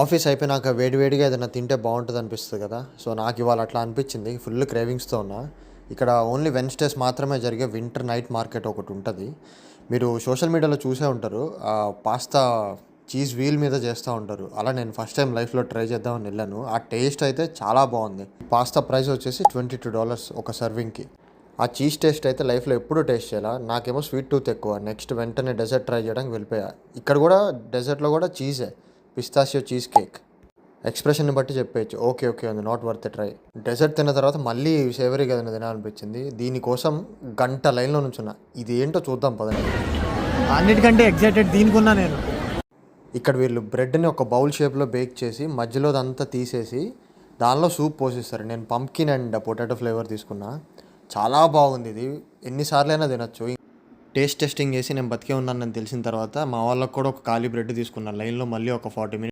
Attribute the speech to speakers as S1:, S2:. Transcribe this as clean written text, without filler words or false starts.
S1: Office అయిపోయినాక వేడివేడిగా ఏదైనా తింటే బాగుంటుంది అనిపిస్తుంది కదా. సో నాకు ఇవాళ అట్లా అనిపించింది. ఫుల్ క్రేవింగ్స్తో ఉన్నా. ఇక్కడ ఓన్లీ వెన్స్డేస్ మాత్రమే జరిగే వింటర్ నైట్ మార్కెట్ ఒకటి ఉంటుంది. మీరు సోషల్ మీడియాలో చూసే ఉంటారు. పాస్తా చీజ్ వీల్ మీద చేస్తూ ఉంటారు. అలా నేను ఫస్ట్ టైం లైఫ్లో ట్రై చేద్దామని వెళ్ళాను. ఆ టేస్ట్ అయితే చాలా బాగుంది. పాస్తా ప్రైస్ వచ్చేసి $22 ఒక సర్వింగ్కి. ఆ చీజ్ టేస్ట్ అయితే లైఫ్లో ఎప్పుడూ టేస్ట్ చేయాల. నాకేమో స్వీట్ టూత్ ఎక్కువ. నెక్స్ట్ వెంటనే డెజర్ట్ ట్రై చేయడానికి వెళ్ళిపోయా. ఇక్కడ కూడా డెజర్ట్లో కూడా చీజే, పిస్తాషియో చీజ్ కేక్. ఎక్స్ప్రెషన్ని బట్టి చెప్పేయచ్చు ఓకే ఓకే ఉంది, నాట్ వర్త్ ట్రై. డెజర్ట్ తిన్న తర్వాత మళ్ళీ సేవరీగా ఏదైనా తినాలనిపించింది. దీనికోసం గంట లైన్లో నుంచున్నా. ఇది ఏంటో చూద్దాం పదండి.
S2: అన్నిటికంటే ఎగ్జైటెడ్ దీనికున్నా నేను.
S1: ఇక్కడ వీళ్ళు బ్రెడ్ని ఒక బౌల్ షేప్లో బేక్ చేసి మధ్యలో అదంతా తీసేసి దానిలో సూప్ పోసిస్తారు. నేను పంప్కిన్ అండ్ పొటాటో ఫ్లేవర్ తీసుకున్నా. చాలా బాగుంది. ఇది ఎన్నిసార్లైనా తినచ్చు. టేస్ట్ టెస్టింగ్ చేసి నేను బతికే ఉన్నానని తెలిసిన తర్వాత మా వాళ్ళకు కూడా ఒక ఖాళీ బ్రెడ్ తీసుకున్నాను. లైన్లో మళ్ళీ ఒక 40 minutes